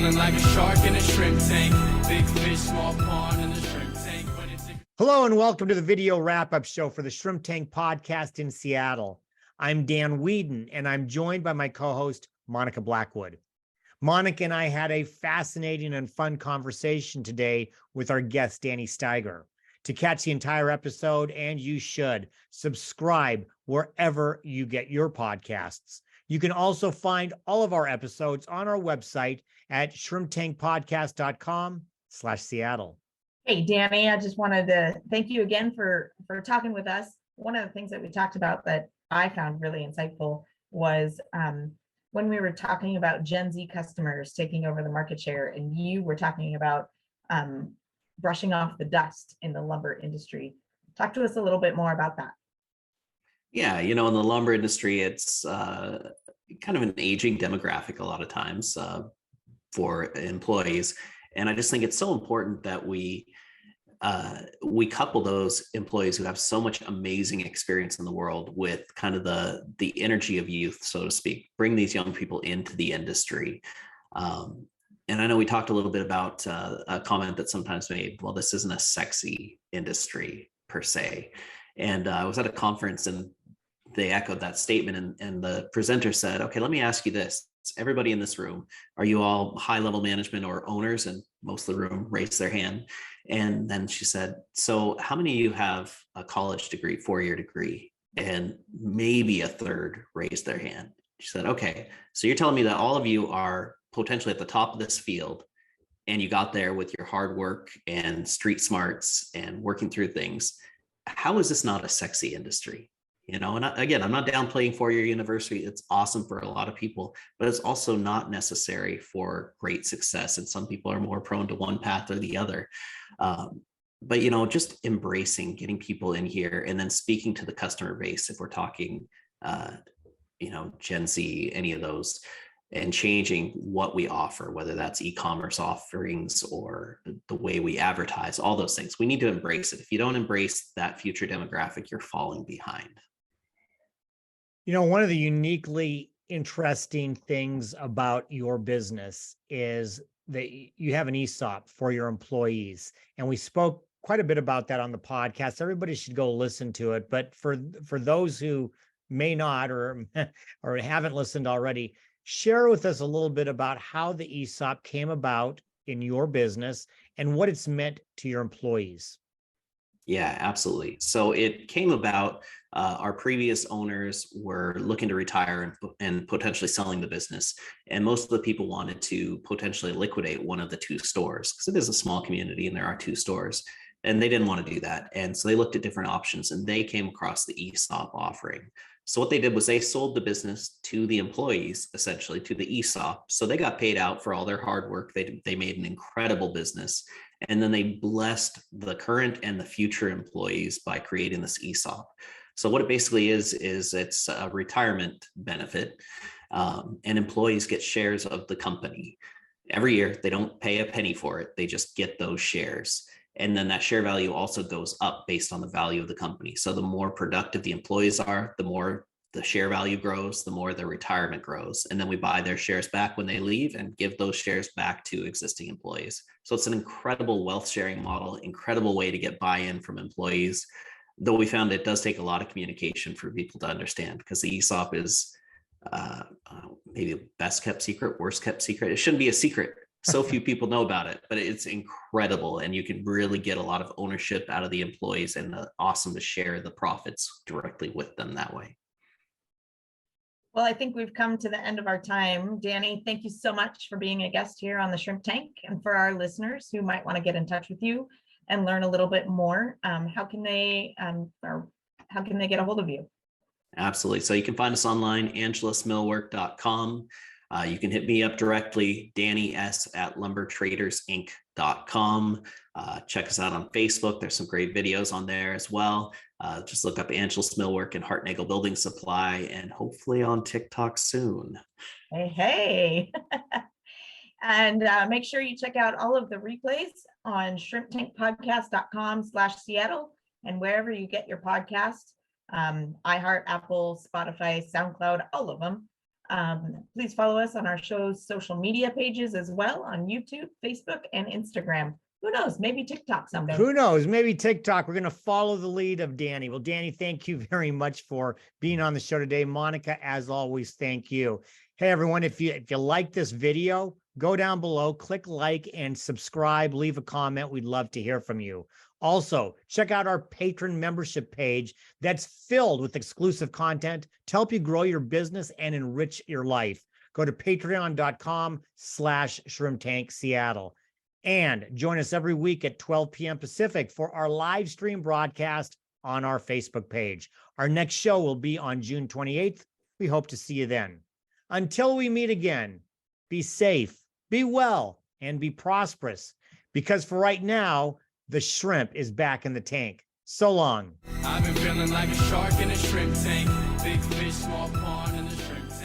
feeling like a shark in a shrimp tank. Big fish, small pond in the shrimp tank. Hello and welcome to the video wrap-up show for the Shrimp Tank podcast in Seattle. I'm Dan Whedon and I'm joined by my co-host, Monica Blackwood. Monica and I had a fascinating and fun conversation today with our guest, Danny Steiger. To catch the entire episode, and you should, subscribe wherever you get your podcasts. You can also find all of our episodes on our website at shrimptankpodcast.com/Seattle. Hey, Danny, I just wanted to thank you again for talking with us. One of the things that we talked about that I found really insightful was when we were talking about Gen Z customers taking over the market share, and you were talking about brushing off the dust in the lumber industry. Talk to us a little bit more about that. Yeah, in the lumber industry, it's kind of an aging demographic a lot of times for employees. And I just think it's so important that we couple those employees who have so much amazing experience in the world with kind of the energy of youth, so to speak, bring these young people into the industry. And I know we talked a little bit about a comment that sometimes made, well, this isn't a sexy industry per se. And I was at a conference and they echoed that statement, and the presenter said, okay, let me ask you this. Everybody in this room, are you all high-level management or owners? And most of the room raised their hand. And then she said, so how many of you have a college degree, 4-year degree? And maybe a third raised their hand. She said, okay, so you're telling me that all of you are potentially at the top of this field, and you got there with your hard work and street smarts and working through things. How is this not a sexy industry? And again, I'm not downplaying 4-year university. It's awesome for a lot of people, but it's also not necessary for great success. And some people are more prone to one path or the other. But, just embracing, getting people in here and then speaking to the customer base, if we're talking, Gen Z, any of those, and changing what we offer, whether that's e-commerce offerings or the way we advertise, all those things. We need to embrace it. If you don't embrace that future demographic, you're falling behind. One of the uniquely interesting things about your business is that you have an ESOP for your employees. And we spoke quite a bit about that on the podcast. Everybody should go listen to it. But for those who may not or haven't listened already, share with us a little bit about how the ESOP came about in your business and what it's meant to your employees. Yeah, absolutely. So it came about, our previous owners were looking to retire and potentially selling the business. And most of the people wanted to potentially liquidate one of the 2 stores because it is a small community and there are 2 stores. And they didn't want to do that. And so they looked at different options and they came across the ESOP offering. So what they did was they sold the business to the employees, essentially to the ESOP. So they got paid out for all their hard work. They made an incredible business. And then they blessed the current and the future employees by creating this ESOP. So what it basically is it's a retirement benefit, and employees get shares of the company. Every year, they don't pay a penny for it. They just get those shares. And then that share value also goes up based on the value of the company. So the more productive the employees are, the more the share value grows, the more their retirement grows. And then we buy their shares back when they leave and give those shares back to existing employees. So it's an incredible wealth sharing model, incredible way to get buy-in from employees. Though we found it does take a lot of communication for people to understand, because the ESOP is maybe the best kept secret, worst kept secret. It shouldn't be a secret. So few people know about it, but it's incredible. And you can really get a lot of ownership out of the employees, and awesome to share the profits directly with them that way. Well, I think we've come to the end of our time. Danny, thank you so much for being a guest here on the Shrimp Tank. And for our listeners who might want to get in touch with you and learn a little bit more, how can they get a hold of you? Absolutely. So you can find us online, angelusmillwork.com. You can hit me up directly, DannyS@lumbertradersinc.com. Check us out on Facebook. There's some great videos on there as well. Just look up Angelus Millwork and Hartnagel Building Supply, and hopefully on TikTok soon. Hey. And make sure you check out all of the replays on shrimptankpodcast.com/Seattle and wherever you get your podcast, iHeart, Apple, Spotify, SoundCloud, all of them. Please follow us on our show's social media pages as well on YouTube, Facebook, and Instagram. Who knows, maybe TikTok someday. Who knows? Maybe TikTok. We're going to follow the lead of Danny. Well, Danny, thank you very much for being on the show today. Monica, as always, thank you. Hey, everyone, if you like this video, go down below, click like and subscribe, leave a comment. We'd love to hear from you. Also, check out our patron membership page that's filled with exclusive content to help you grow your business and enrich your life. Go to patreon.com/ShrimpTankSeattle. And join us every week at 12 p.m. Pacific for our live stream broadcast on our Facebook page. Our next show will be on June 28th. We hope to see you then. Until we meet again, be safe, be well, and be prosperous. Because for right now, the shrimp is back in the tank. So long. I've been feeling like a shark in a shrimp tank. Big fish, small pond in the shrimp tank.